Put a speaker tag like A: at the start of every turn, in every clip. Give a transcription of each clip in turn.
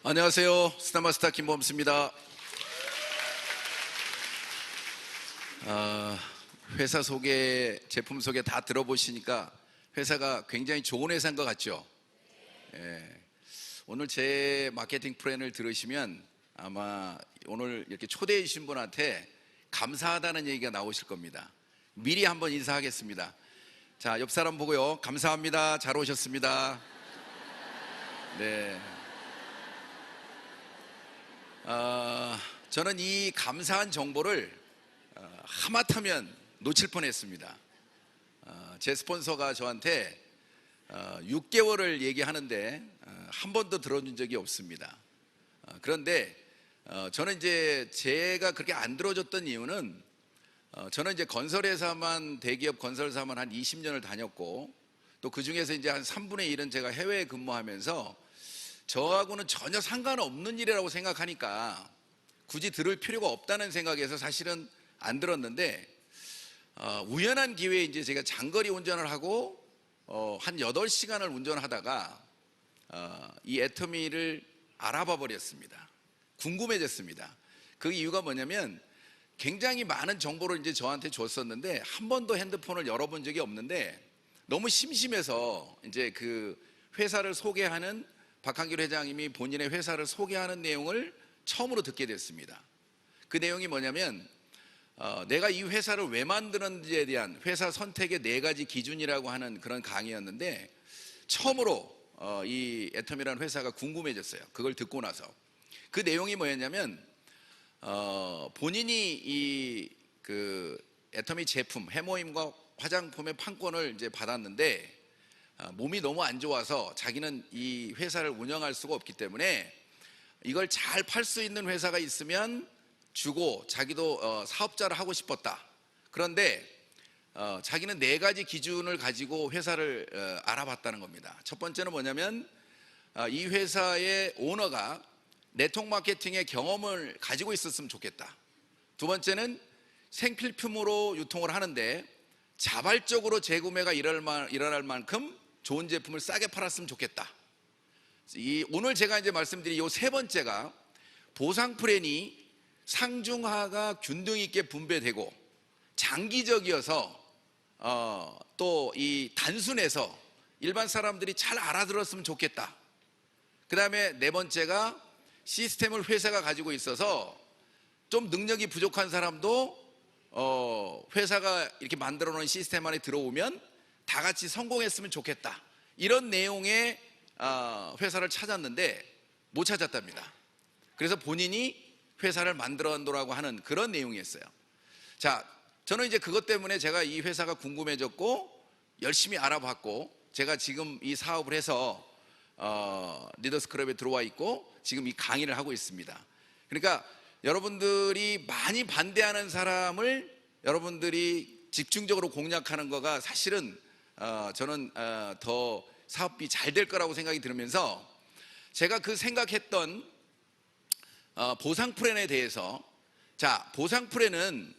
A: 안녕하세요. 스타마스터 김범수입니다. 회사 소개, 제품 소개 다 들어보시니까 회사가 굉장히 좋은 회사인 것 같죠? 예. 오늘 제 마케팅 플랜을 들으시면 아마 오늘 이렇게 초대해 주신 분한테 감사하다는 얘기가 나오실 겁니다. 미리 한번 인사하겠습니다. 자, 옆 사람 보고요. 감사합니다. 잘 오셨습니다. 네. 저는 이 감사한 정보를 하마터면 놓칠 뻔했습니다. 제 스폰서가 저한테 6개월을 얘기하는데 한 번도 들어준 적이 없습니다. 그런데 저는 이제 제가 그렇게 안 들어줬던 이유는 저는 이제 건설회사만, 대기업 건설사만 한 20년을 다녔고, 또 그 중에서 이제 한 3분의 1은 제가 해외에 근무하면서 저하고는 전혀 상관없는 일이라고 생각하니까 굳이 들을 필요가 없다는 생각에서 사실은 안 들었는데, 우연한 기회에 이제 제가 장거리 운전을 하고 한 8시간을 운전하다가 이 애터미를 알아봐 버렸습니다. 궁금해졌습니다. 그 이유가 뭐냐면 굉장히 많은 정보를 이제 저한테 줬었는데 한 번도 핸드폰을 열어본 적이 없는데 너무 심심해서 이제 그 회사를 소개하는 박한길 회장님이 본인의 회사를 소개하는 내용을 처음으로 듣게 됐습니다. 그 내용이 뭐냐면 내가 이 회사를 왜 만드는지에 대한 회사 선택의 4가지 기준이라고 하는 그런 강의였는데 처음으로 이 애터미라는 회사가 궁금해졌어요. 그걸 듣고 나서. 그 내용이 뭐였냐면 본인이 이 그 애터미 제품 해모임과 화장품의 판권을 이제 받았는데 몸이 너무 안 좋아서 자기는 이 회사를 운영할 수가 없기 때문에 이걸 잘 팔 수 있는 회사가 있으면 주고 자기도 사업자를 하고 싶었다. 그런데 자기는 4가지 기준을 가지고 회사를 알아봤다는 겁니다. 첫 번째는 뭐냐면 이 회사의 오너가 네트워크 마케팅의 경험을 가지고 있었으면 좋겠다. 두 번째는 생필품으로 유통을 하는데 자발적으로 재구매가 일어날 만큼 좋은 제품을 싸게 팔았으면 좋겠다. 오늘 제가 이제 말씀드린 이 3번째가 보상 플랜이 상중하가 균등 있게 분배되고 장기적이어서 또 이 단순해서 일반 사람들이 잘 알아들었으면 좋겠다. 그 다음에 4번째가 시스템을 회사가 가지고 있어서 좀 능력이 부족한 사람도 회사가 이렇게 만들어 놓은 시스템 안에 들어오면 다 같이 성공했으면 좋겠다. 이런 내용의 회사를 찾았는데 못 찾았답니다. 그래서 본인이 회사를 만들어놓으라고 하는 그런 내용이었어요. 자, 저는 이제 그것 때문에 제가 이 회사가 궁금해졌고 열심히 알아봤고 제가 지금 이 사업을 해서 리더스 클럽에 들어와 있고 지금 이 강의를 하고 있습니다. 그러니까 여러분들이 많이 반대하는 사람을 여러분들이 집중적으로 공략하는 거가 사실은 저는 더 사업이 잘 될 거라고 생각이 들으면서 제가 그 생각했던 보상 플랜에 대해서, 자, 보상 플랜은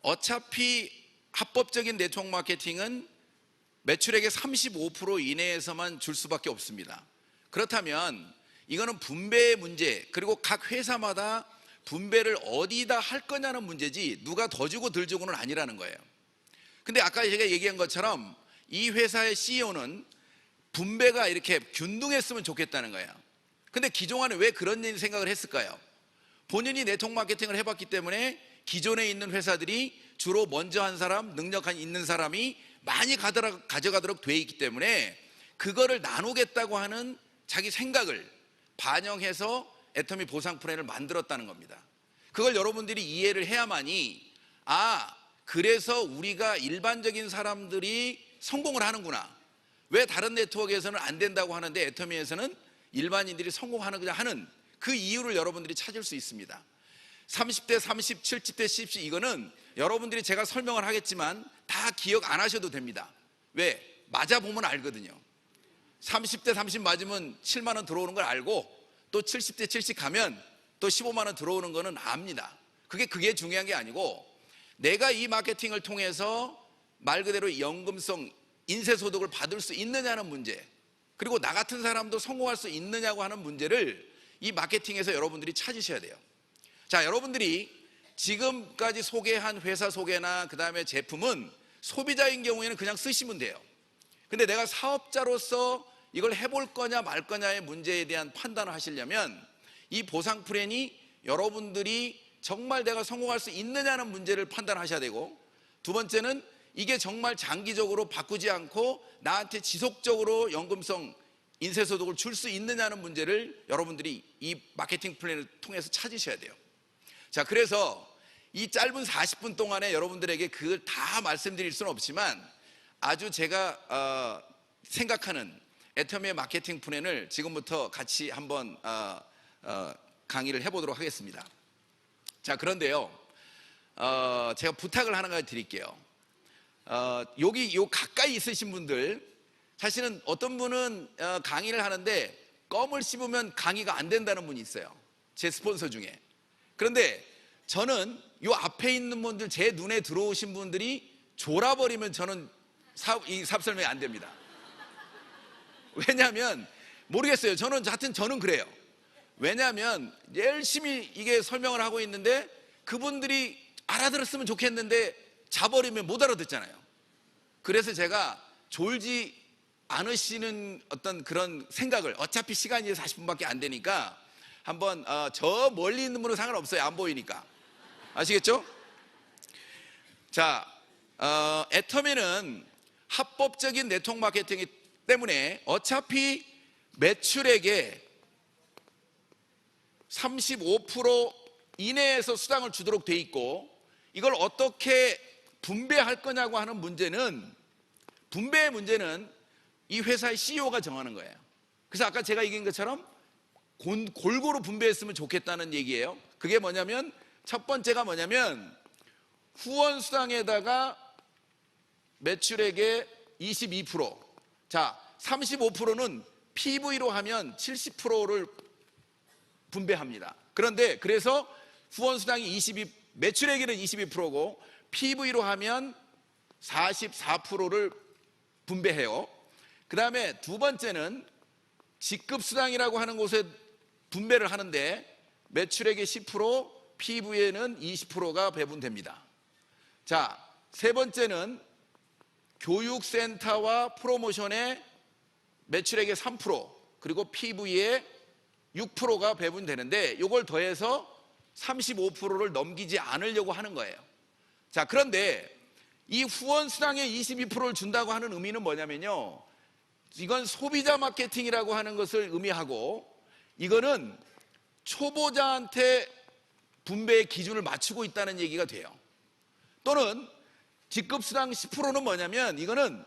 A: 어차피 합법적인 네트워크 마케팅은 매출액의 35% 이내에서만 줄 수밖에 없습니다. 그렇다면 이거는 분배의 문제, 그리고 각 회사마다 분배를 어디다 할 거냐는 문제지 누가 더 주고 덜 주고는 아니라는 거예요. 근데 아까 제가 얘기한 것처럼 이 회사의 CEO는 분배가 이렇게 균등했으면 좋겠다는 거예요. 근데 기존에는 왜 그런 생각을 했을까요? 본인이 네트워크 마케팅을 해봤기 때문에 기존에 있는 회사들이 주로 먼저 한 사람, 능력 있는 사람이 많이 가져가도록 돼 있기 때문에 그거를 나누겠다고 하는 자기 생각을 반영해서 애터미 보상 플랜을 만들었다는 겁니다. 그걸 여러분들이 이해를 해야만이 그래서 우리가 일반적인 사람들이 성공을 하는구나. 왜 다른 네트워크에서는 안 된다고 하는데 애터미에서는 일반인들이 성공하는구나 하는 그 이유를 여러분들이 찾을 수 있습니다. 30대 30, 70대 10, 이거는 여러분들이 제가 설명을 하겠지만 다 기억 안 하셔도 됩니다. 왜? 맞아보면 알거든요. 30대 30 맞으면 7만 원 들어오는 걸 알고 또 70대 70 가면 또 15만 원 들어오는 거는 압니다. 그게 중요한 게 아니고 내가 이 마케팅을 통해서 말 그대로 연금성 인쇄소득을 받을 수 있느냐는 문제, 그리고 나 같은 사람도 성공할 수 있느냐고 하는 문제를 이 마케팅에서 여러분들이 찾으셔야 돼요. 자, 여러분들이 지금까지 소개한 회사 소개나 그 다음에 제품은 소비자인 경우에는 그냥 쓰시면 돼요. 근데 내가 사업자로서 이걸 해볼 거냐 말 거냐의 문제에 대한 판단을 하시려면 이 보상 플랜이 여러분들이 정말 내가 성공할 수 있느냐는 문제를 판단하셔야 되고, 두 번째는 이게 정말 장기적으로 바꾸지 않고 나한테 지속적으로 연금성 인쇄소득을 줄 수 있느냐는 문제를 여러분들이 이 마케팅 플랜을 통해서 찾으셔야 돼요. 자, 그래서 이 짧은 40분 동안에 여러분들에게 그걸 다 말씀드릴 수는 없지만 아주 제가 생각하는 애터미의 마케팅 플랜을 지금부터 같이 한번 강의를 해보도록 하겠습니다. 자, 그런데요, 제가 부탁을 하나 가지 드릴게요. 여기 요 가까이 있으신 분들, 사실은 어떤 분은 강의를 하는데 껌을 씹으면 강의가 안 된다는 분이 있어요, 제 스폰서 중에. 그런데 저는 요 앞에 있는 분들, 제 눈에 들어오신 분들이 졸아버리면 저는 이 사업 설명이 안 됩니다. 왜냐하면 모르겠어요. 저는 그래요. 왜냐하면 열심히 이게 설명을 하고 있는데 그분들이 알아들었으면 좋겠는데 자버리면 못 알아듣잖아요. 그래서 제가 졸지 않으시는 어떤 그런 생각을, 어차피 시간이 40분밖에 안 되니까 한번 저 멀리 있는 분은 상관없어요. 안 보이니까. 아시겠죠? 자, 애터미는 합법적인 네트워크 마케팅이기 때문에 어차피 매출액의 35% 이내에서 수당을 주도록 돼 있고, 이걸 어떻게 분배할 거냐고 하는 문제는, 분배의 문제는 이 회사의 CEO가 정하는 거예요. 그래서 아까 제가 얘기한 것처럼 골고루 분배했으면 좋겠다는 얘기예요. 그게 뭐냐면, 첫 번째가 뭐냐면 후원 수당에다가 매출액의 22%, 자 35%는 PV로 하면 70%를 분배합니다. 그런데 그래서 후원 수당이 매출액에는 22%고 PV로 하면 44%를 분배해요. 그 다음에 두 번째는 직급수당이라고 하는 곳에 분배를 하는데 매출액의 10%, PV에는 20%가 배분됩니다. 자, 세 번째는 교육센터와 프로모션에 매출액의 3%, 그리고 PV에 6%가 배분되는데 이걸 더해서 35%를 넘기지 않으려고 하는 거예요. 자, 그런데 이 후원 수당의 22%를 준다고 하는 의미는 뭐냐면요, 이건 소비자 마케팅이라고 하는 것을 의미하고, 이거는 초보자한테 분배의 기준을 맞추고 있다는 얘기가 돼요. 또는 직급수당 10%는 뭐냐면 이거는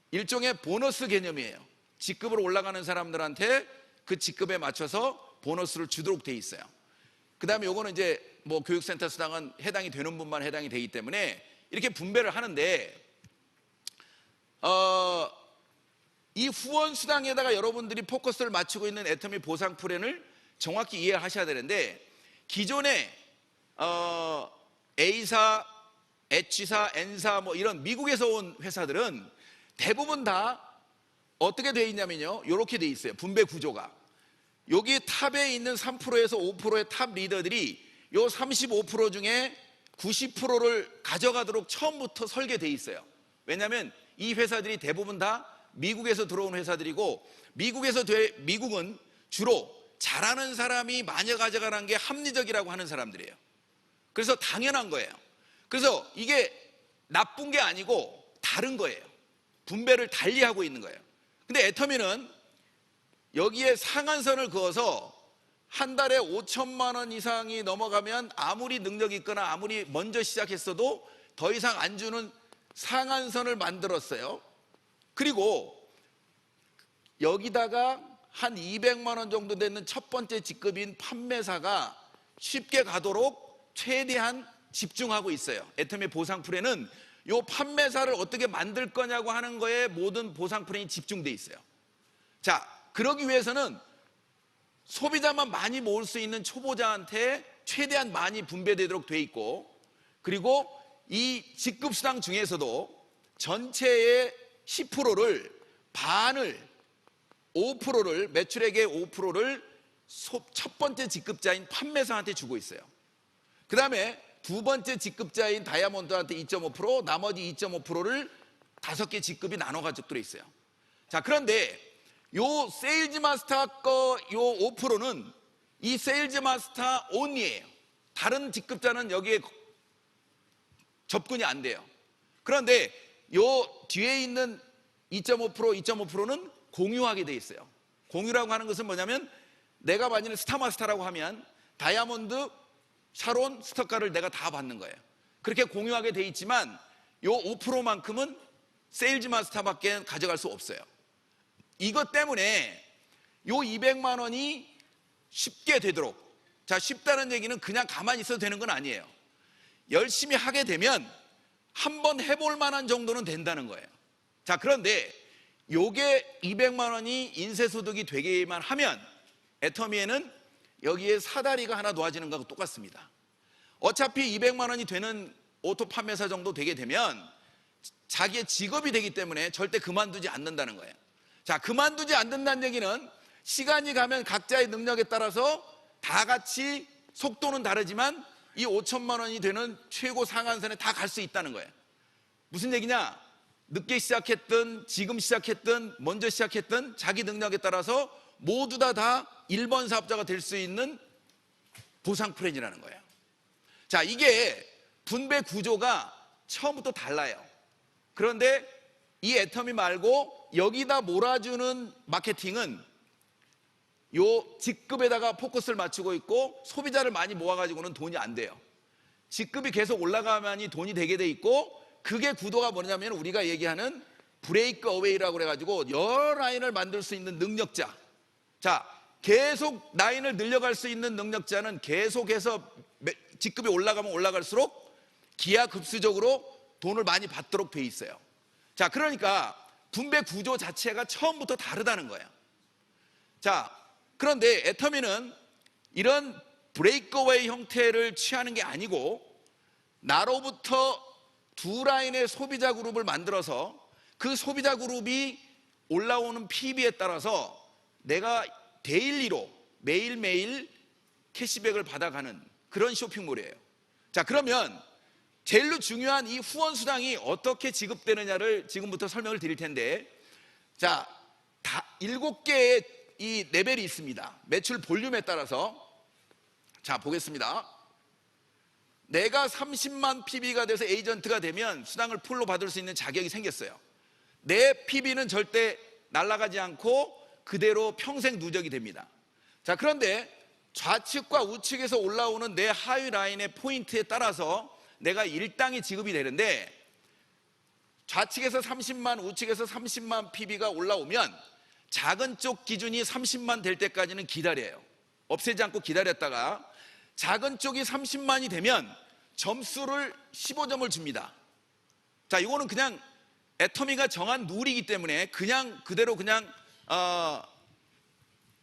A: 일종의 보너스 개념이에요. 직급으로 올라가는 사람들한테 그 직급에 맞춰서 보너스를 주도록 돼 있어요. 그 다음에 요거는 이제 뭐 교육센터 수당은 해당이 되는 분만 해당이 되기 때문에 이렇게 분배를 하는데, 이 후원 수당에다가 여러분들이 포커스를 맞추고 있는 애터미 보상 플랜을 정확히 이해하셔야 되는데, 기존에 A사, H사, N사 뭐 이런 미국에서 온 회사들은 대부분 다 어떻게 되어 있냐면요, 이렇게 되어 있어요. 분배 구조가. 여기 탑에 있는 3%에서 5%의 탑 리더들이 요 35% 중에 90%를 가져가도록 처음부터 설계되어 있어요. 왜냐하면 이 회사들이 대부분 다 미국에서 들어온 회사들이고, 미국은 주로 잘하는 사람이 많이 가져가는 게 합리적이라고 하는 사람들이에요. 그래서 당연한 거예요. 그래서 이게 나쁜 게 아니고 다른 거예요. 분배를 달리 하고 있는 거예요. 근데 애터미는 여기에 상한선을 그어서 한 달에 5천만 원 이상이 넘어가면 아무리 능력이 있거나 아무리 먼저 시작했어도 더 이상 안 주는 상한선을 만들었어요. 그리고 여기다가 한 200만 원 정도 되는 첫 번째 직급인 판매사가 쉽게 가도록 최대한 집중하고 있어요. 애터미 보상 플랜은 이 판매사를 어떻게 만들 거냐고 하는 거에 모든 보상 플랜이 집중돼 있어요. 자, 그러기 위해서는 소비자만 많이 모을 수 있는 초보자한테 최대한 많이 분배되도록 돼 있고, 그리고 이 직급수당 중에서도 전체의 10%를 반을 5%를 매출액의 5%를 첫 번째 직급자인 판매사한테 주고 있어요. 그 다음에 두 번째 직급자인 다이아몬드한테 2.5%, 나머지 2.5%를 5개 직급이 나눠 가지고 들어있어요. 자, 그런데 요 세일즈 마스터 거 요 5%는 이 세일즈 마스터 온리예요. 다른 직급자는 여기에 접근이 안 돼요. 그런데 요 뒤에 있는 2.5%, 2.5%는 공유하게 돼 있어요. 공유라고 하는 것은 뭐냐면 내가 만약에 스타마스터라고 하면 다이아몬드, 샤론, 스터카를 내가 다 받는 거예요. 그렇게 공유하게 돼 있지만 요 5%만큼은 세일즈 마스터밖에 가져갈 수 없어요. 이것 때문에 요 200만 원이 쉽게 되도록, 자, 쉽다는 얘기는 그냥 가만히 있어도 되는 건 아니에요. 열심히 하게 되면 한번 해볼 만한 정도는 된다는 거예요. 자, 그런데 요게 200만 원이 인쇄소득이 되게만 하면 애터미에는 여기에 사다리가 하나 놓아지는 거하고 똑같습니다. 어차피 200만 원이 되는 오토 판매사 정도 되게 되면 자기의 직업이 되기 때문에 절대 그만두지 않는다는 거예요. 자, 그만두지 않는다는 얘기는 시간이 가면 각자의 능력에 따라서 다 같이 속도는 다르지만 이 5천만 원이 되는 최고 상한선에 다 갈 수 있다는 거예요. 무슨 얘기냐? 늦게 시작했든 지금 시작했든 먼저 시작했든 자기 능력에 따라서 모두 다 1번 사업자가 될 수 있는 보상 플랜이라는 거예요. 자, 이게 분배 구조가 처음부터 달라요. 그런데 이 애터미 말고 여기다 몰아주는 마케팅은 요 직급에다가 포커스를 맞추고 있고 소비자를 많이 모아가지고는 돈이 안 돼요. 직급이 계속 올라가만이 돈이 되게 돼 있고, 그게 구도가 뭐냐면 우리가 얘기하는 브레이크 어웨이라고 그래가지고 여러 라인을 만들 수 있는 능력자. 자, 계속 라인을 늘려갈 수 있는 능력자는 계속해서 직급이 올라가면 올라갈수록 기하급수적으로 돈을 많이 받도록 돼 있어요. 자, 그러니까 분배 구조 자체가 처음부터 다르다는 거예요. 자, 그런데 애터미는 이런 브레이크어웨이 형태를 취하는 게 아니고 나로부터 두 라인의 소비자 그룹을 만들어서 그 소비자 그룹이 올라오는 PB에 따라서 내가 데일리로 매일매일 캐시백을 받아가는 그런 쇼핑몰이에요. 자, 그러면 제일로 중요한 이 후원 수당이 어떻게 지급되느냐를 지금부터 설명을 드릴 텐데, 자, 7개의 이 레벨이 있습니다. 매출 볼륨에 따라서. 자, 보겠습니다. 내가 30만 PB가 돼서 에이전트가 되면 수당을 풀로 받을 수 있는 자격이 생겼어요. 내 PB는 절대 날아가지 않고 그대로 평생 누적이 됩니다. 자, 그런데 좌측과 우측에서 올라오는 내 하위 라인의 포인트에 따라서 내가 일당이 지급이 되는데, 좌측에서 30만, 우측에서 30만 PB가 올라오면 작은 쪽 기준이 30만 될 때까지는 기다려요. 없애지 않고 기다렸다가 작은 쪽이 30만이 되면 점수를 15점을 줍니다. 자, 이거는 그냥 애터미가 정한 룰이기 때문에 그냥 그대로 그냥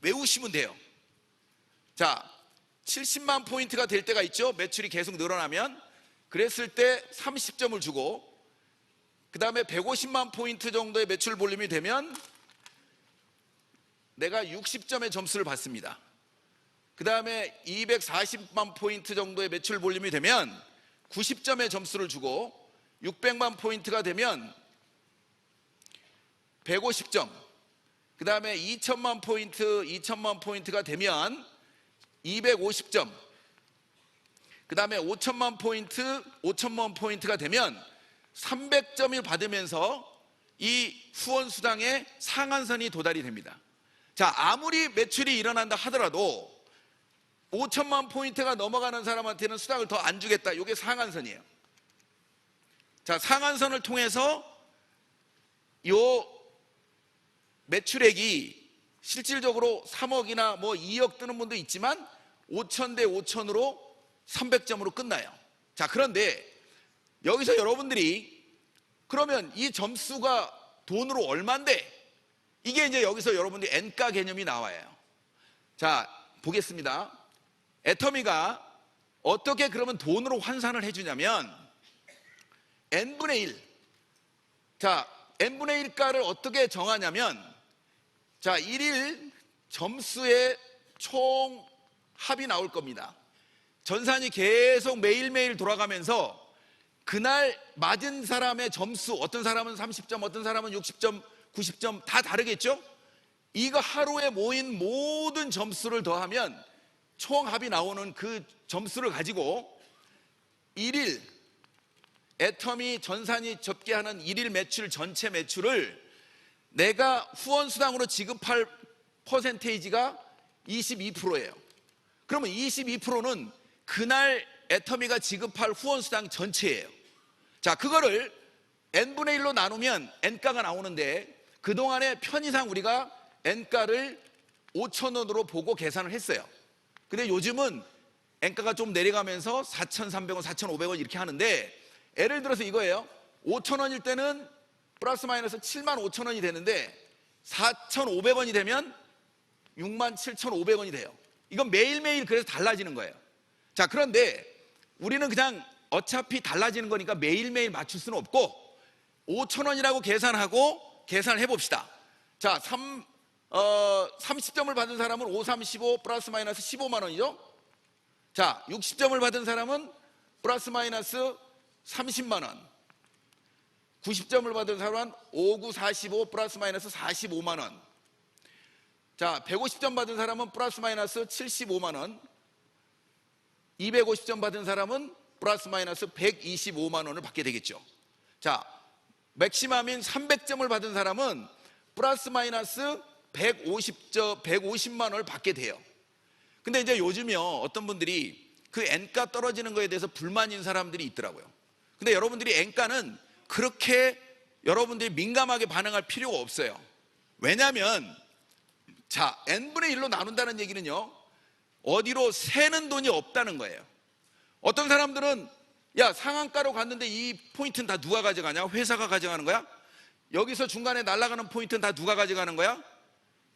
A: 외우시면 돼요. 자, 70만 포인트가 될 때가 있죠. 매출이 계속 늘어나면. 그랬을 때 30점을 주고, 그 다음에 150만 포인트 정도의 매출 볼륨이 되면 내가 60점의 점수를 받습니다. 그 다음에 240만 포인트 정도의 매출 볼륨이 되면 90점의 점수를 주고, 600만 포인트가 되면 150점, 그 다음에 2천만 포인트가 되면 250점, 그 다음에 5천만 포인트가 되면 300점을 받으면서 이 후원 수당의 상한선이 도달이 됩니다. 자, 아무리 매출이 일어난다 하더라도 5천만 포인트가 넘어가는 사람한테는 수당을 더 안 주겠다. 이게 상한선이에요. 자, 상한선을 통해서 요 매출액이 실질적으로 3억이나 뭐 2억 뜨는 분도 있지만 5천 대 5천으로 300점으로 끝나요. 자, 그런데 여기서 여러분들이 그러면 이 점수가 돈으로 얼만데? 이게 이제 여기서 여러분들이 N가 개념이 나와요. 자, 보겠습니다. 애터미가 어떻게 그러면 돈으로 환산을 해주냐면 N분의 1. 자, N분의 1가를 어떻게 정하냐면, 자, 1일 점수의 총 합이 나올 겁니다. 전산이 계속 매일매일 돌아가면서 그날 맞은 사람의 점수, 어떤 사람은 30점, 어떤 사람은 60점, 90점 다 다르겠죠? 이거 하루에 모인 모든 점수를 더하면 총 합이 나오는 그 점수를 가지고 일일 애터미 전산이 접계하는 일일 매출, 전체 매출을 내가 후원수당으로 지급할 퍼센테이지가 22%예요. 그러면 22%는 그날 애터미가 지급할 후원수당 전체예요. 자, 그거를 n분의 1로 나누면 n가가 나오는데 그동안에 편의상 우리가 n가를 5,000원으로 보고 계산을 했어요. 근데 요즘은 n가가 좀 내려가면서 4,300원, 4,500원 이렇게 하는데, 예를 들어서 이거예요. 5,000원일 때는 플러스 마이너스 75,000원이 되는데 4,500원이 되면 67,500원이 돼요. 이건 매일매일 그래서 달라지는 거예요. 자, 그런데 우리는 그냥 어차피 달라지는 거니까 매일매일 맞출 수는 없고 5,000원이라고 계산하고 계산을 해봅시다. 자, 30점을 받은 사람은 5, 35 플러스 마이너스 15만 원이죠. 자, 60점을 받은 사람은 플러스 마이너스 30만 원, 90점을 받은 사람은 5, 9, 45 플러스 마이너스 45만 원. 자, 150점 받은 사람은 플러스 마이너스 75만 원, 250점 받은 사람은 플러스 마이너스 125만 원을 받게 되겠죠. 자, 맥시멈인 300점을 받은 사람은 플러스 마이너스 150만 원을 받게 돼요. 근데 이제 요즘요, 어떤 분들이 그 N가 떨어지는 거에 대해서 불만인 사람들이 있더라고요. 근데 여러분들이 N가는 그렇게 여러분들이 민감하게 반응할 필요가 없어요. 왜냐하면 자, n분의 1로 나눈다는 얘기는요, 어디로 새는 돈이 없다는 거예요. 어떤 사람들은 야, 상한가로 갔는데 이 포인트는 다 누가 가져가냐? 회사가 가져가는 거야? 여기서 중간에 날아가는 포인트는 다 누가 가져가는 거야?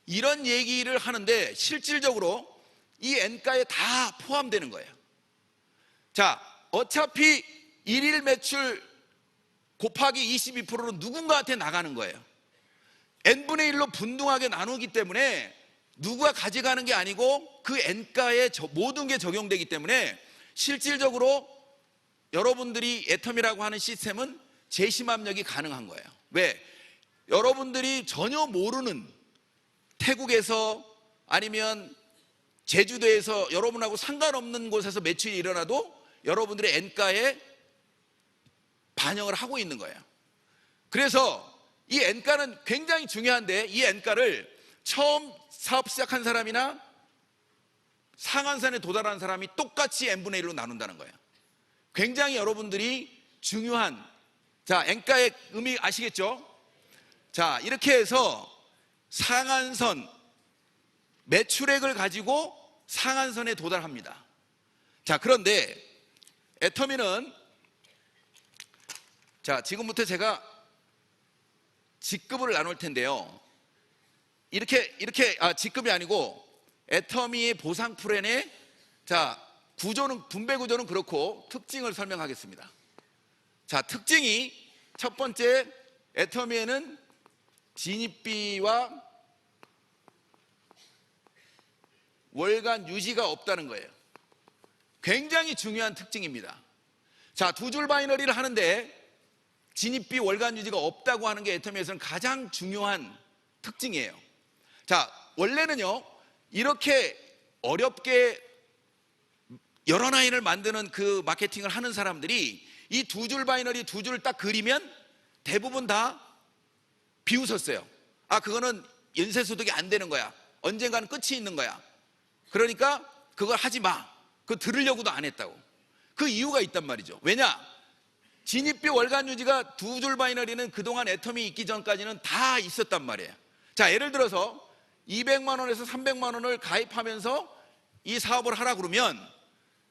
A: 이런 얘기를 하는데 실질적으로 이 N가에 다 포함되는 거예요. 자, 어차피 일일 매출 곱하기 22%는 누군가한테 나가는 거예요. n분의 1로 분등하게 나누기 때문에 누가 가져가는 게 아니고 그 N가에 모든 게 적용되기 때문에 실질적으로 여러분들이 애텀이라고 하는 시스템은 재심압력이 가능한 거예요. 왜? 여러분들이 전혀 모르는 태국에서 아니면 제주도에서 여러분하고 상관없는 곳에서 매출이 일어나도 여러분들의 N가에 반영을 하고 있는 거예요. 그래서 이 N가는 굉장히 중요한데, 이 N가를 처음 사업 시작한 사람이나 상한선에 도달한 사람이 똑같이 n분의 1로 나눈다는 거예요. 굉장히 여러분들이 중요한, 자, N가의 의미 아시겠죠? 자, 이렇게 해서 상한선 매출액을 가지고 상한선에 도달합니다. 자, 그런데 애터미는, 자, 지금부터 제가 직급을 나눌 텐데요. 이렇게 직급이 아니고 애터미의 보상 플랜의, 자, 구조는, 분배 구조는 그렇고 특징을 설명하겠습니다. 자, 특징이 첫 번째, 애터미에는 진입비와 월간 유지가 없다는 거예요. 굉장히 중요한 특징입니다. 자, 두 줄 바이너리를 하는데 진입비, 월간 유지가 없다고 하는 게 애터미에서는 가장 중요한 특징이에요. 자, 원래는요, 이렇게 어렵게 여러 라인을 만드는 그 마케팅을 하는 사람들이 이 두 줄 바이너리 두 줄을 딱 그리면 대부분 다 비웃었어요. 아, 그거는 연쇄소득이 안 되는 거야. 언젠가는 끝이 있는 거야. 그러니까 그걸 하지 마. 그거 들으려고도 안 했다고. 그 이유가 있단 말이죠. 왜냐? 진입비, 월간 유지가 두 줄 바이너리는 그동안 애텀이 있기 전까지는 다 있었단 말이에요. 자, 예를 들어서 200만 원에서 300만 원을 가입하면서 이 사업을 하라 그러면,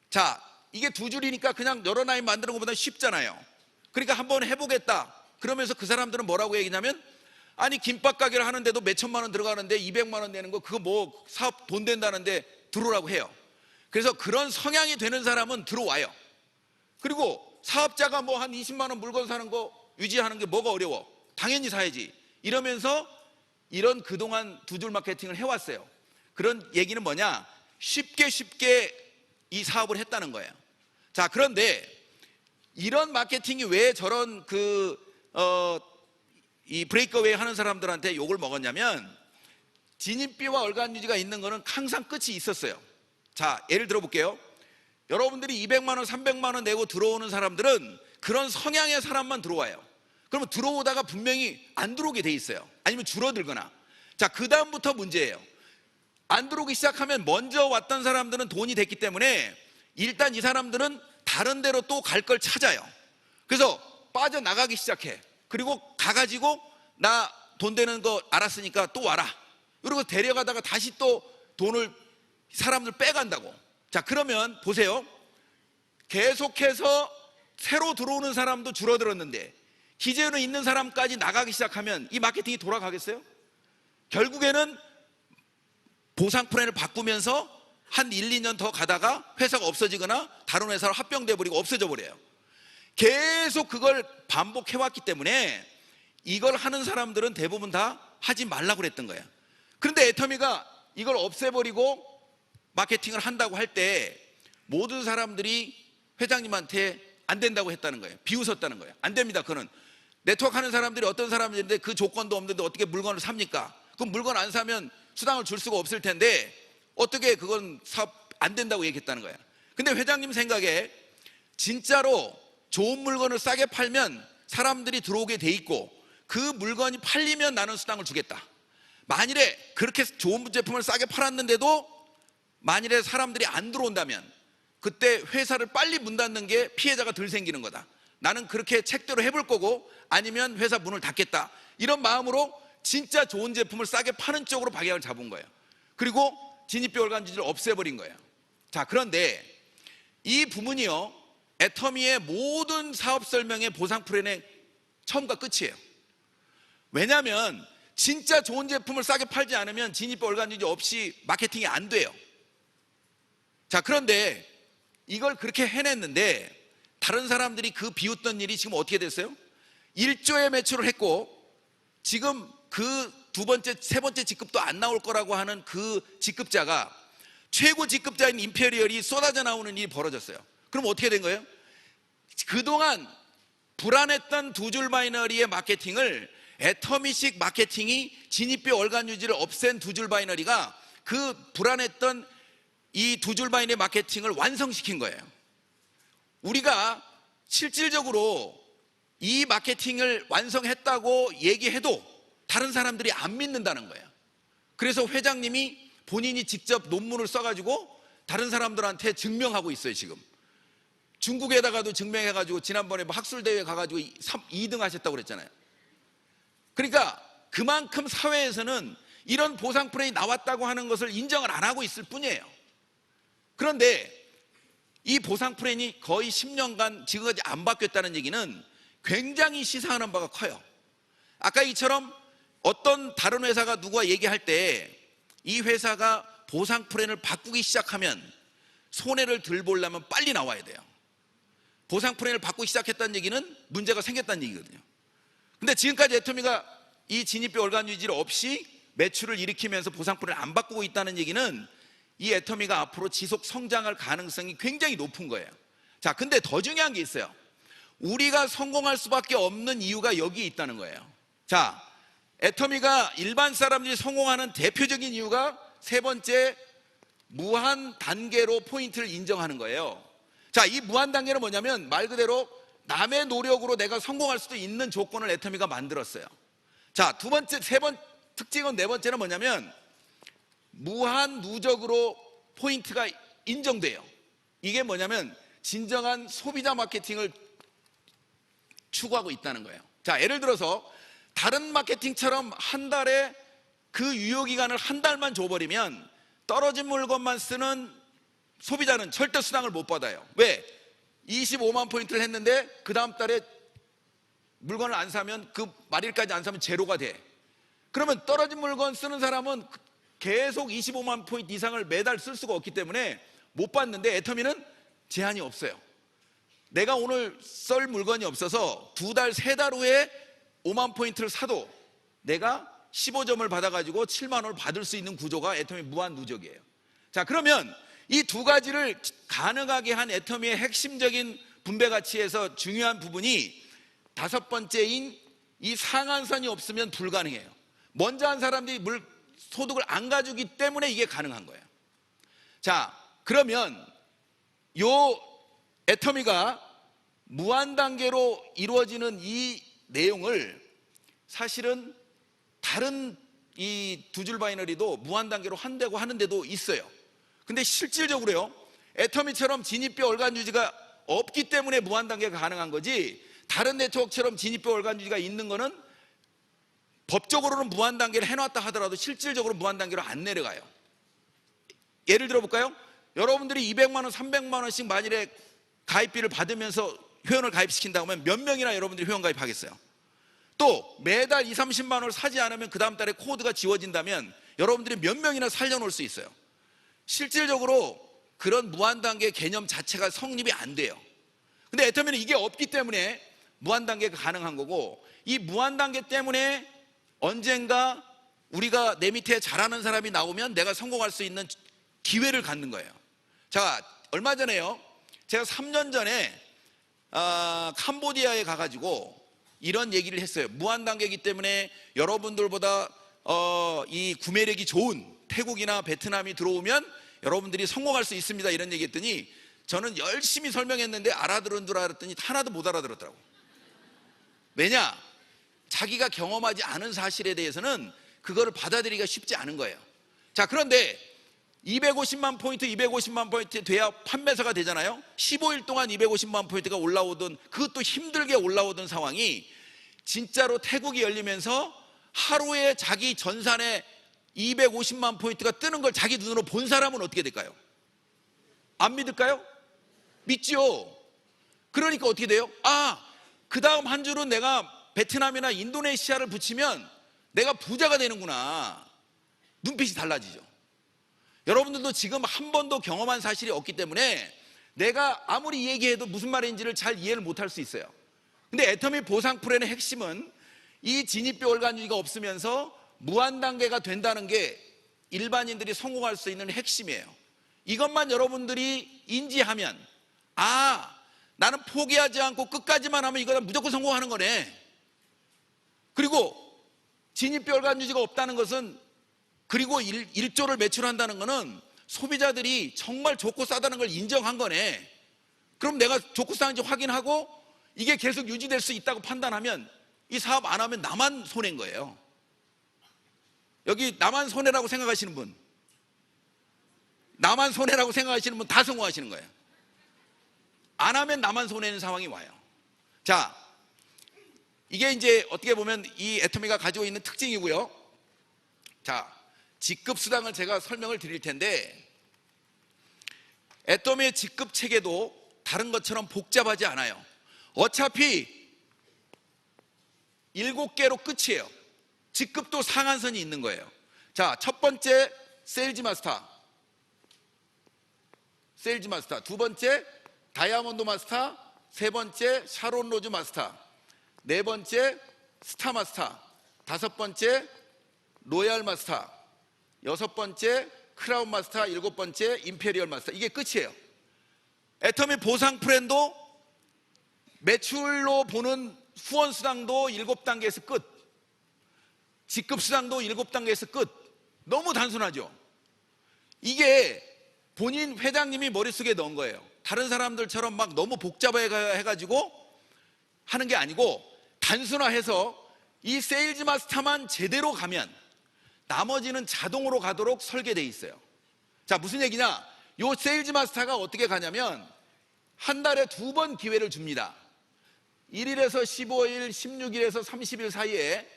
A: 자, 이게 두 줄이니까 그냥 여러 라인 만드는 것보다 쉽잖아요. 그러니까 한번 해보겠다. 그러면서 그 사람들은 뭐라고 얘기냐면, 아니, 김밥 가게를 하는데도 몇 천만 원 들어가는데 200만 원 내는 거, 그거 뭐 사업 돈 된다는데 들어오라고 해요. 그래서 그런 성향이 되는 사람은 들어와요. 그리고 사업자가 뭐 한 20만 원 물건 사는 거 유지하는 게 뭐가 어려워? 당연히 사야지. 이러면서 이런 그동안 두 줄 마케팅을 해왔어요. 그런 얘기는 뭐냐? 쉽게 이 사업을 했다는 거예요. 자, 그런데 이런 마케팅이 왜 저런 이 브레이크어웨이 하는 사람들한테 욕을 먹었냐면, 진입비와 얼간 유지가 있는 거는 항상 끝이 있었어요. 자, 예를 들어 볼게요. 여러분들이 200만 원, 300만 원 내고 들어오는 사람들은 그런 성향의 사람만 들어와요. 그러면 들어오다가 분명히 안 들어오게 돼 있어요. 아니면 줄어들거나. 자, 그 다음부터 문제예요. 안 들어오기 시작하면 먼저 왔던 사람들은 돈이 됐기 때문에 일단 이 사람들은 다른 데로 또 갈 걸 찾아요. 그래서 빠져나가기 시작해. 그리고 가가지고 나 돈 되는 거 알았으니까 또 와라. 그리고 데려가다가 다시 또 돈을 사람들 빼간다고. 자, 그러면 보세요. 계속해서 새로 들어오는 사람도 줄어들었는데 기존에 있는 사람까지 나가기 시작하면 이 마케팅이 돌아가겠어요? 결국에는 보상 플랜을 바꾸면서 한 1, 2년 더 가다가 회사가 없어지거나 다른 회사로 합병돼 버리고 없어져 버려요. 계속 그걸 반복해왔기 때문에 이걸 하는 사람들은 대부분 다 하지 말라고 그랬던 거예요. 그런데 애터미가 이걸 없애버리고 마케팅을 한다고 할 때 모든 사람들이 회장님한테 안 된다고 했다는 거예요. 비웃었다는 거예요. 안 됩니다. 그는 네트워크 하는 사람들이 어떤 사람들인데 그 조건도 없는데 어떻게 물건을 삽니까? 그럼 물건 안 사면 수당을 줄 수가 없을 텐데 어떻게 그건 사업 안 된다고 얘기했다는 거예요. 근데 회장님 생각에 진짜로 좋은 물건을 싸게 팔면 사람들이 들어오게 돼 있고 그 물건이 팔리면 나는 수당을 주겠다. 만일에 그렇게 좋은 제품을 싸게 팔았는데도 만일에 사람들이 안 들어온다면 그때 회사를 빨리 문 닫는 게 피해자가 덜 생기는 거다. 나는 그렇게 책대로 해볼 거고 아니면 회사 문을 닫겠다. 이런 마음으로 진짜 좋은 제품을 싸게 파는 쪽으로 방향을 잡은 거예요. 그리고 진입비 얼간 유지를 없애버린 거예요. 자, 그런데 이 부분이요, 애터미의 모든 사업 설명의 보상 플랜의 처음과 끝이에요. 왜냐하면 진짜 좋은 제품을 싸게 팔지 않으면 진입비 얼간 유지 없이 마케팅이 안 돼요. 자, 그런데 이걸 그렇게 해냈는데 다른 사람들이 그 비웃던 일이 지금 어떻게 됐어요? 1조의 매출을 했고 지금 그 두 번째, 세 번째 직급도 안 나올 거라고 하는 그 직급자가 최고 직급자인 임페리얼이 쏟아져 나오는 일이 벌어졌어요. 그럼 어떻게 된 거예요? 그동안 불안했던 두 줄 바이너리의 마케팅을 애터미식 마케팅이 진입비 얼간 유지를 없앤 두 줄 바이너리가 그 불안했던 이 두 줄 바이너리 마케팅을 완성시킨 거예요. 우리가 실질적으로 이 마케팅을 완성했다고 얘기해도 다른 사람들이 안 믿는다는 거예요. 그래서 회장님이 본인이 직접 논문을 써가지고 다른 사람들한테 증명하고 있어요. 지금 중국에다가도 증명해가지고 지난번에 뭐 학술대회 가가지고 2등 하셨다고 그랬잖아요. 그러니까 그만큼 사회에서는 이런 보상 플랜이 나왔다고 하는 것을 인정을 안 하고 있을 뿐이에요. 그런데 이 보상 플랜이 거의 10년간 지금까지 안 바뀌었다는 얘기는 굉장히 시사하는 바가 커요. 아까 이처럼 어떤 다른 회사가 누가 얘기할 때 이 회사가 보상 플랜을 바꾸기 시작하면 손해를 덜 보려면 빨리 나와야 돼요. 보상 플랜을 바꾸기 시작했다는 얘기는 문제가 생겼다는 얘기거든요. 근데 지금까지 애터미가 이 진입비 얼간 유지를 없이 매출을 일으키면서 보상 플랜을 안 바꾸고 있다는 얘기는 이 애터미가 앞으로 지속 성장할 가능성이 굉장히 높은 거예요. 자, 근데 더 중요한 게 있어요. 우리가 성공할 수밖에 없는 이유가 여기에 있다는 거예요. 자, 애터미가 일반 사람들이 성공하는 대표적인 이유가 세 번째, 무한 단계로 포인트를 인정하는 거예요. 자, 이 무한 단계는 뭐냐면 말 그대로 남의 노력으로 내가 성공할 수도 있는 조건을 애터미가 만들었어요. 자, 두 번째, 특징은 네 번째는 뭐냐면 무한 누적으로 포인트가 인정돼요. 이게 뭐냐면 진정한 소비자 마케팅을 추구하고 있다는 거예요. 자, 예를 들어서 다른 마케팅처럼 한 달에 그 유효기간을 한 달만 줘버리면 떨어진 물건만 쓰는 소비자는 절대 수당을 못 받아요. 왜? 25만 포인트를 했는데 그 다음 달에 물건을 안 사면 그 말일까지 안 사면 제로가 돼. 그러면 떨어진 물건 쓰는 사람은 계속 25만 포인트 이상을 매달 쓸 수가 없기 때문에 못 받는데 애터미는 제한이 없어요. 내가 오늘 썰 물건이 없어서 두 달, 세 달 후에 5만 포인트를 사도 내가 15점을 받아가지고 7만 원을 받을 수 있는 구조가 애터미 무한 누적이에요. 자, 그러면 이 두 가지를 가능하게 한 애터미의 핵심적인 분배 가치에서 중요한 부분이 다섯 번째인 이 상한선이 없으면 불가능해요. 먼저 한 사람들이 소득을 안 가지기 때문에 이게 가능한 거예요. 자, 그러면 요 애터미가 무한 단계로 이루어지는 이 내용을 사실은 다른 이 두 줄 바이너리도 무한 단계로 한다고 하는 데도 있어요. 근데 실질적으로요, 애터미처럼 진입비 월간 유지가 없기 때문에 무한 단계가 가능한 거지, 다른 네트워크처럼 진입비 월간 유지가 있는 거는 법적으로는 무한 단계를 해놨다 하더라도 실질적으로 무한 단계로 안 내려가요. 예를 들어 볼까요? 여러분들이 200만 원, 300만 원씩 만일에 가입비를 받으면서 회원을 가입시킨다고 하면 몇 명이나 여러분들이 회원 가입하겠어요? 또 매달 20, 30만 원을 사지 않으면 그 다음 달에 코드가 지워진다면 여러분들이 몇 명이나 살려놓을 수 있어요? 실질적으로 그런 무한단계 개념 자체가 성립이 안 돼요. 근데 애터미는 이게 없기 때문에 무한단계가 가능한 거고, 이 무한단계 때문에 언젠가 우리가 내 밑에 잘하는 사람이 나오면 내가 성공할 수 있는 기회를 갖는 거예요. 자, 얼마 전에요, 제가 3년 전에 캄보디아에 가가지고 이런 얘기를 했어요. 무한단계이기 때문에 여러분들보다 이 구매력이 좋은 태국이나 베트남이 들어오면 여러분들이 성공할 수 있습니다, 이런 얘기 했더니 저는 열심히 설명했는데 알아들은 줄 알았더니 하나도 못 알아들었더라고. 왜냐? 자기가 경험하지 않은 사실에 대해서는 그거를 받아들이기가 쉽지 않은 거예요. 자, 그런데 250만 포인트 돼야 판매사가 되잖아요. 15일 동안 250만 포인트가 올라오던, 그것도 힘들게 올라오던 상황이 진짜로 태국이 열리면서 하루에 자기 전산에 250만 포인트가 뜨는 걸 자기 눈으로 본 사람은 어떻게 될까요? 안 믿을까요? 믿지요. 그러니까 어떻게 돼요? 그 다음 한 줄은 내가 베트남이나 인도네시아를 붙이면 내가 부자가 되는구나. 눈빛이 달라지죠. 여러분들도 지금 한 번도 경험한 사실이 없기 때문에 내가 아무리 얘기해도 무슨 말인지를 잘 이해를 못할 수 있어요. 근데 애터미 보상 프로의 핵심은 이 진입비 월간 유지가 없으면서 무한단계가 된다는 게 일반인들이 성공할 수 있는 핵심이에요. 이것만 여러분들이 인지하면, 나는 포기하지 않고 끝까지만 하면 이거는 무조건 성공하는 거네. 그리고 진입비 월간 유지가 없다는 것은, 그리고 1조를 매출한다는 것은 소비자들이 정말 좋고 싸다는 걸 인정한 거네. 그럼 내가 좋고 싸는지 확인하고 이게 계속 유지될 수 있다고 판단하면 이 사업 안 하면 나만 손해인 거예요. 여기 나만 손해라고 생각하시는 분, 나만 손해라고 생각하시는 분 다 성공하시는 거예요. 안 하면 나만 손해는 상황이 와요. 자, 이게 이제 어떻게 보면 이 애터미가 가지고 있는 특징이고요. 자, 직급 수당을 제가 설명을 드릴 텐데, 애터미의 직급 체계도 다른 것처럼 복잡하지 않아요. 어차피 7개로 끝이에요. 직급도 상한선이 있는 거예요. 자, 첫 번째 세일즈 마스터, 두 번째 다이아몬드 마스터, 세 번째 샤론 로즈 마스터, 네 번째 스타 마스터, 다섯 번째 로얄 마스터, 여섯 번째 크라운 마스터, 일곱 번째 임페리얼 마스터. 이게 끝이에요. 애터미 보상 플랜도 매출로 보는 후원 수당도 7단계에서 끝, 직급 수당도 7단계에서 끝. 너무 단순하죠. 이게 본인 회장님이 머릿속에 넣은 거예요. 다른 사람들처럼 막 너무 복잡해가지고 하는 게 아니고 단순화해서 이 세일즈 마스터만 제대로 가면 나머지는 자동으로 가도록 설계되어 있어요. 자, 무슨 얘기냐? 이 세일즈 마스터가 어떻게 가냐면 한 달에 2번 기회를 줍니다. 1일에서 15일, 16일에서 30일 사이에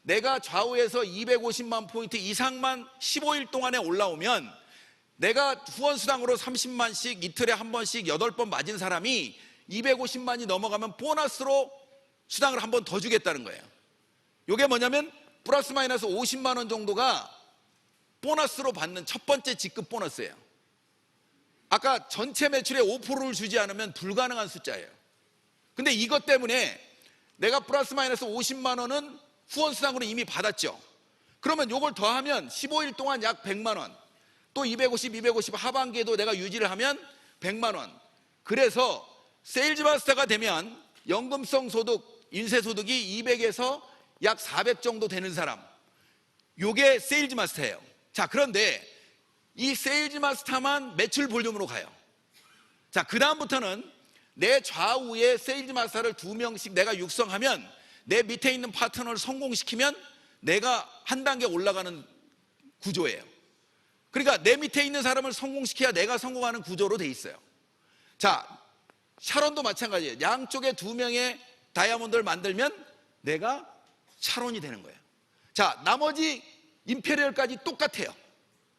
A: 내가 좌우에서 250만 포인트 이상만 15일 동안에 올라오면 내가 후원수당으로 30만씩 이틀에 한 번씩 8번 맞은 사람이 250만이 넘어가면 보너스로 수당을 한 번 더 주겠다는 거예요. 이게 뭐냐면 플러스 마이너스 50만 원 정도가 보너스로 받는 첫 번째 직급 보너스예요. 아까 전체 매출의 5%를 주지 않으면 불가능한 숫자예요. 근데 이것 때문에 내가 플러스 마이너스 50만 원은 후원수당으로 이미 받았죠. 그러면 요걸 더하면 15일 동안 약 100만 원, 또 250 하반기에도 내가 유지를 하면 100만 원. 그래서 세일즈 마스터가 되면 연금성 소득, 인쇄 소득이 200에서 약 400 정도 되는 사람, 요게 세일즈 마스터예요. 자, 그런데 이 세일즈 마스터만 매출 볼륨으로 가요. 자, 그 다음부터는 내 좌우에 세일즈 마스터를 2명씩 내가 육성하면, 내 밑에 있는 파트너를 성공시키면 내가 한 단계 올라가는 구조예요. 그러니까 내 밑에 있는 사람을 성공시켜야 내가 성공하는 구조로 돼 있어요. 자, 샤론도 마찬가지예요. 양쪽에 2명의 다이아몬드를 만들면 내가 샤론이 되는 거예요. 자, 나머지 임페리얼까지 똑같아요.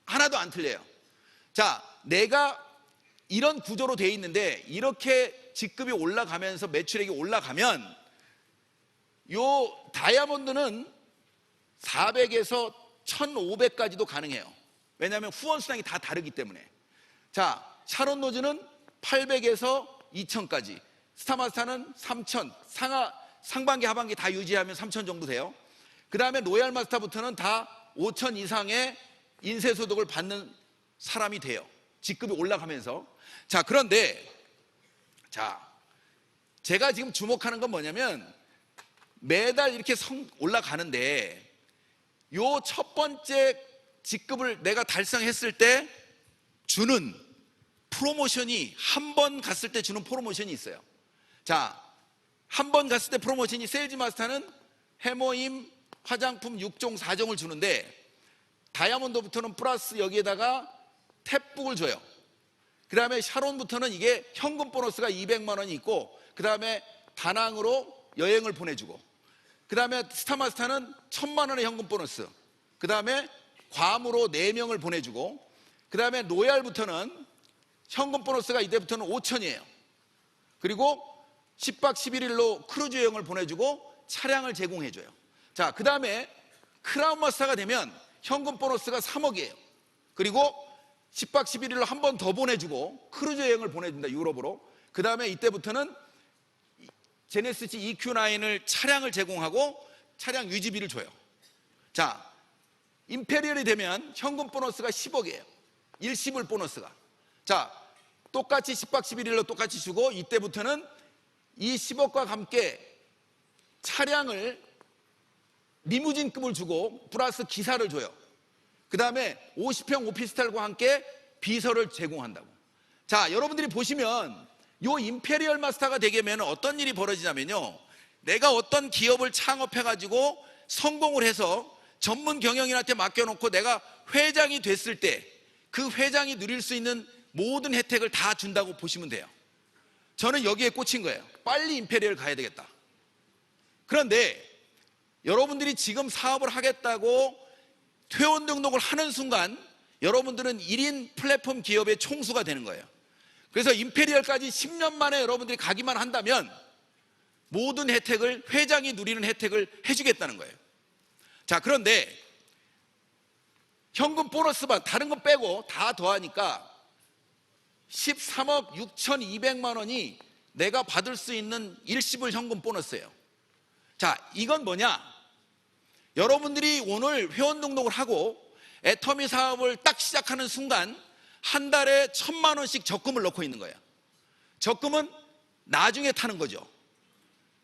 A: 하나도 안 틀려요. 자, 내가 이런 구조로 돼 있는데, 이렇게 직급이 올라가면서 매출액이 올라가면 요 다이아몬드는 400에서 1500까지도 가능해요. 왜냐하면 후원 수당이 다 다르기 때문에. 자, 샤론 로즈는 800에서 2000까지, 스타마스터는 3000, 상반기 하반기 다 유지하면 3000 정도 돼요. 그 다음에 로얄 마스터부터는 다 5000 이상의 인쇄소득을 받는 사람이 돼요. 직급이 올라가면서. 자, 그런데 자, 제가 지금 주목하는 건 뭐냐면, 매달 이렇게 올라가는데 요 첫 번째 직급을 내가 달성했을 때 주는 프로모션이, 한 번 갔을 때 주는 프로모션이 있어요. 자, 한 번 갔을 때 프로모션이, 세일즈 마스터는 해모임, 화장품 6종 4종을 주는데, 다이아몬드부터는 플러스 여기에다가 탭북을 줘요. 그 다음에 샤론부터는 이게 현금 보너스가 200만 원이 있고, 그 다음에 다낭으로 여행을 보내주고, 그 다음에 스타마스터는 1000만 원의 현금 보너스, 그 다음에 괌으로 4명을 보내주고, 그 다음에 로얄부터는 현금 보너스가 이때부터는 5000이에요. 그리고 10박 11일로 크루즈 여행을 보내주고 차량을 제공해줘요. 자, 그 다음에 크라운 마스터가 되면 현금 보너스가 3억이에요. 그리고 10박 11일로 한 번 더 보내주고 크루즈 여행을 보내준다, 유럽으로. 그 다음에 이때부터는 제네시스 EQ9을 차량을 제공하고 차량 유지비를 줘요. 자, 임페리얼이 되면 현금 보너스가 10억이에요. 일시불 보너스가. 자, 똑같이 10박 11일로 똑같이 주고, 이때부터는 이 10억과 함께 차량을 리무진급을 주고 플러스 기사를 줘요. 그 다음에 50평 오피스텔과 함께 비서를 제공한다고. 자, 여러분들이 보시면 요 임페리얼 마스터가 되려면 어떤 일이 벌어지냐면요, 내가 어떤 기업을 창업해가지고 성공을 해서 전문 경영인한테 맡겨놓고 내가 회장이 됐을 때 그 회장이 누릴 수 있는 모든 혜택을 다 준다고 보시면 돼요. 저는 여기에 꽂힌 거예요. 빨리 임페리얼 가야 되겠다. 그런데 여러분들이 지금 사업을 하겠다고 회원 등록을 하는 순간 여러분들은 1인 플랫폼 기업의 총수가 되는 거예요. 그래서 임페리얼까지 10년 만에 여러분들이 가기만 한다면 모든 혜택을, 회장이 누리는 혜택을 해주겠다는 거예요. 자, 그런데 현금 보너스만 다른 거 빼고 다 더하니까 13억 6,200만 원이 내가 받을 수 있는 일시불 현금 보너스예요. 자, 이건 뭐냐? 여러분들이 오늘 회원 등록을 하고 애터미 사업을 딱 시작하는 순간 한 달에 1000만 원씩 적금을 넣고 있는 거예요. 적금은 나중에 타는 거죠.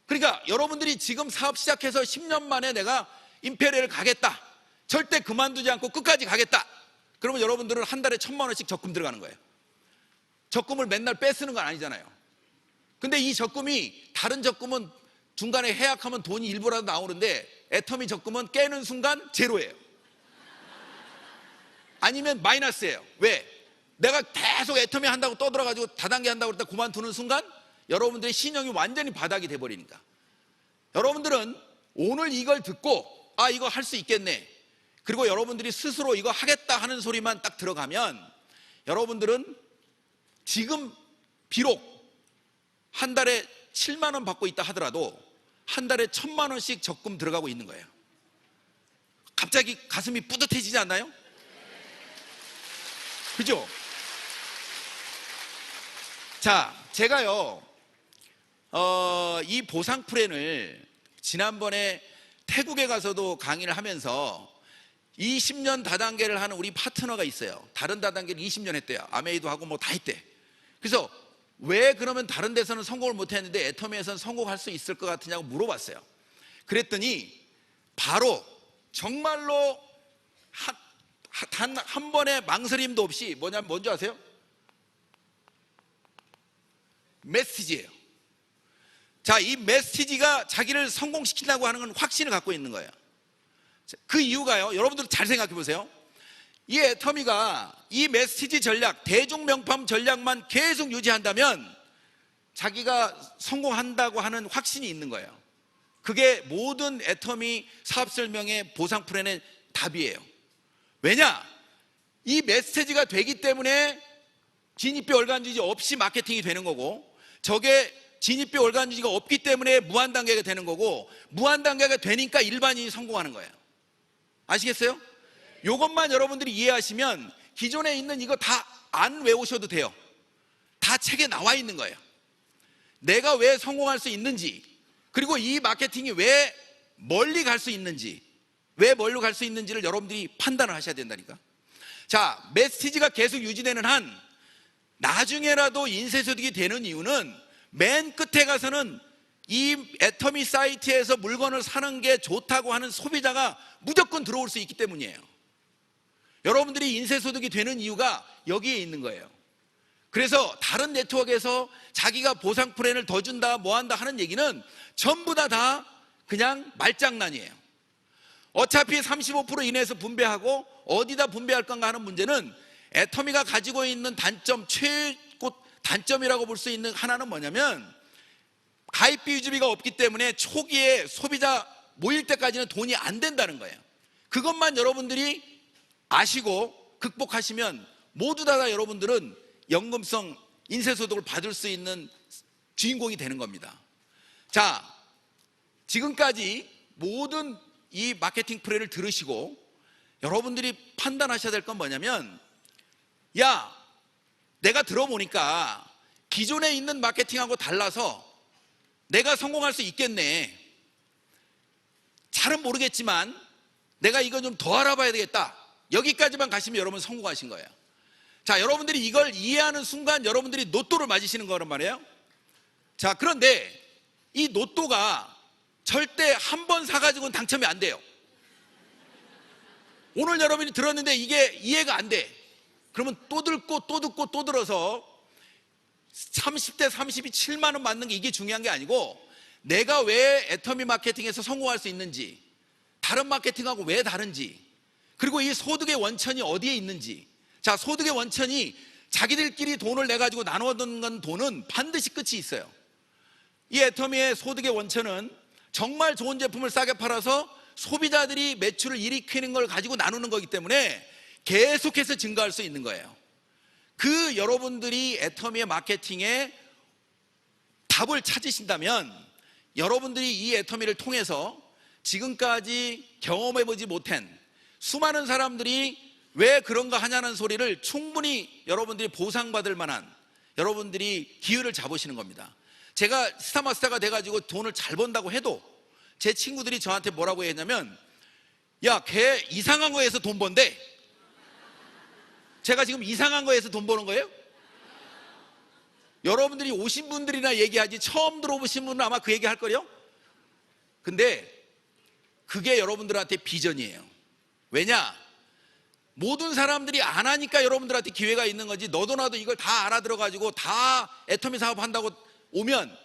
A: 그러니까 여러분들이 지금 사업 시작해서 10년 만에 내가 임페리얼 가겠다, 절대 그만두지 않고 끝까지 가겠다, 그러면 여러분들은 한 달에 1000만 원씩 적금 들어가는 거예요. 적금을 맨날 빼쓰는 건 아니잖아요. 근데 이 적금이, 다른 적금은 중간에 해약하면 돈이 일부라도 나오는데 애터미 적금은 깨는 순간 제로예요. 아니면 마이너스예요. 왜? 내가 계속 애터미 한다고 떠들어가지고 다단계 한다고 그랬다 그만두는 순간 여러분들의 신용이 완전히 바닥이 돼버리니까. 여러분들은 오늘 이걸 듣고 아, 이거 할 수 있겠네, 그리고 여러분들이 스스로 이거 하겠다 하는 소리만 딱 들어가면 여러분들은 지금 비록 한 달에 7만 원 받고 있다 하더라도 한 달에 1000만 원씩 적금 들어가고 있는 거예요. 갑자기 가슴이 뿌듯해지지 않나요? 그죠? 자, 제가요 이 보상 플랜을 지난번에 태국에 가서도 강의를 하면서 20년 다단계를 하는 우리 파트너가 있어요. 다른 다단계를 20년 했대요. 아메이도 하고 뭐 다 했대. 그래서 왜 그러면 다른 데서는 성공을 못 했는데 애터미에서는 성공할 수 있을 것 같으냐고 물어봤어요. 그랬더니 바로 정말로 단 한 번의 망설임도 없이 뭐냐면 뭔지 아세요? 메시지예요. 자, 이 메시지가 자기를 성공시킨다고 하는 건 확신을 갖고 있는 거예요. 그 이유가요, 여러분들 잘 생각해 보세요. 이 애터미가 이 메시지 전략, 대중 명품 전략만 계속 유지한다면 자기가 성공한다고 하는 확신이 있는 거예요. 그게 모든 애터미 사업 설명의 보상 플랜의 답이에요. 왜냐? 이 메시지가 되기 때문에 진입비 월간주지 없이 마케팅이 되는 거고, 저게 진입비 월간주지가 없기 때문에 무한단계가 되는 거고, 무한단계가 되니까 일반인이 성공하는 거예요. 아시겠어요? 이것만 여러분들이 이해하시면 기존에 있는 이거 다 안 외우셔도 돼요. 다 책에 나와 있는 거예요. 내가 왜 성공할 수 있는지, 그리고 이 마케팅이 왜 멀리 갈 수 있는지, 왜 멀리 갈 수 있는지를 여러분들이 판단을 하셔야 된다니까. 자, 메시지가 계속 유지되는 한 나중에라도 인쇄소득이 되는 이유는 맨 끝에 가서는 이 애터미 사이트에서 물건을 사는 게 좋다고 하는 소비자가 무조건 들어올 수 있기 때문이에요. 여러분들이 인쇄소득이 되는 이유가 여기에 있는 거예요. 그래서 다른 네트워크에서 자기가 보상 플랜을 더 준다 뭐 한다 하는 얘기는 전부 다 그냥 말장난이에요. 어차피 35% 이내에서 분배하고 어디다 분배할 건가 하는 문제는 애터미가 가지고 있는 단점, 최고 단점이라고 볼 수 있는 하나는 뭐냐면 가입비 유지비가 없기 때문에 초기에 소비자 모일 때까지는 돈이 안 된다는 거예요. 그것만 여러분들이 아시고 극복하시면 모두 다 여러분들은 연금성 인쇄소득을 받을 수 있는 주인공이 되는 겁니다. 자, 지금까지 모든 이 마케팅 플랜을 들으시고 여러분들이 판단하셔야 될 건 뭐냐면, 야, 내가 들어보니까 기존에 있는 마케팅하고 달라서 내가 성공할 수 있겠네. 잘은 모르겠지만 내가 이거 좀 더 알아봐야 되겠다. 여기까지만 가시면 여러분 성공하신 거예요. 자, 여러분들이 이걸 이해하는 순간 여러분들이 로또를 맞으시는 거란 말이에요. 자, 그런데 이 로또가 절대 한 번 사가지고는 당첨이 안 돼요. 오늘 여러분이 들었는데 이게 이해가 안 돼. 그러면 또 듣고 또 듣고 또 들어서 30대 30이 7만 원 맞는 게 이게 중요한 게 아니고, 내가 왜 애터미 마케팅에서 성공할 수 있는지, 다른 마케팅하고 왜 다른지, 그리고 이 소득의 원천이 어디에 있는지. 자, 소득의 원천이 자기들끼리 돈을 내가지고 나눠 얻는 돈은 반드시 끝이 있어요. 이 애터미의 소득의 원천은 정말 좋은 제품을 싸게 팔아서 소비자들이 매출을 일으키는 걸 가지고 나누는 거기 때문에 계속해서 증가할 수 있는 거예요. 그 여러분들이 애터미의 마케팅에 답을 찾으신다면 여러분들이 이 애터미를 통해서 지금까지 경험해보지 못한 수많은 사람들이 왜 그런가 하냐는 소리를 충분히 여러분들이 보상받을 만한 여러분들이 기회를 잡으시는 겁니다. 제가 스타마스터가 돼가지고 돈을 잘 번다고 해도 제 친구들이 저한테 뭐라고 했냐면, 야, 걔 이상한 거에서 돈 번대. 제가 지금 이상한 거에서 돈 버는 거예요? 여러분들이 오신 분들이나 얘기하지 처음 들어보신 분은 아마 그 얘기 할 거요. 근데 그게 여러분들한테 비전이에요. 왜냐? 모든 사람들이 안 하니까 여러분들한테 기회가 있는 거지, 너도 나도 이걸 다 알아들어가지고 다 애터미 사업 한다고 오면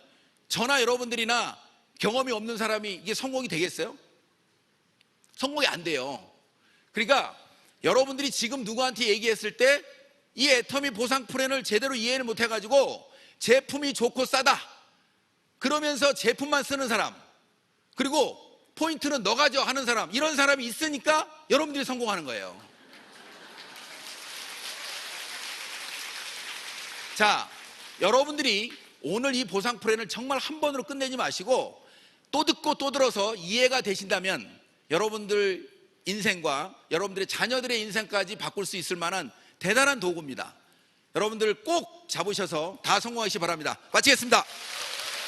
A: 저나 여러분들이나 경험이 없는 사람이 이게 성공이 되겠어요? 성공이 안 돼요. 그러니까 여러분들이 지금 누구한테 얘기했을 때 이 애터미 보상 플랜을 제대로 이해를 못 해가지고 제품이 좋고 싸다 그러면서 제품만 쓰는 사람, 그리고 포인트는 너 가져 하는 사람, 이런 사람이 있으니까 여러분들이 성공하는 거예요. 자, 여러분들이 오늘 이 보상 플랜을 정말 한 번으로 끝내지 마시고 또 듣고 또 들어서 이해가 되신다면 여러분들 인생과 여러분들의 자녀들의 인생까지 바꿀 수 있을 만한 대단한 도구입니다. 여러분들 꼭 잡으셔서 다 성공하시기 바랍니다. 마치겠습니다.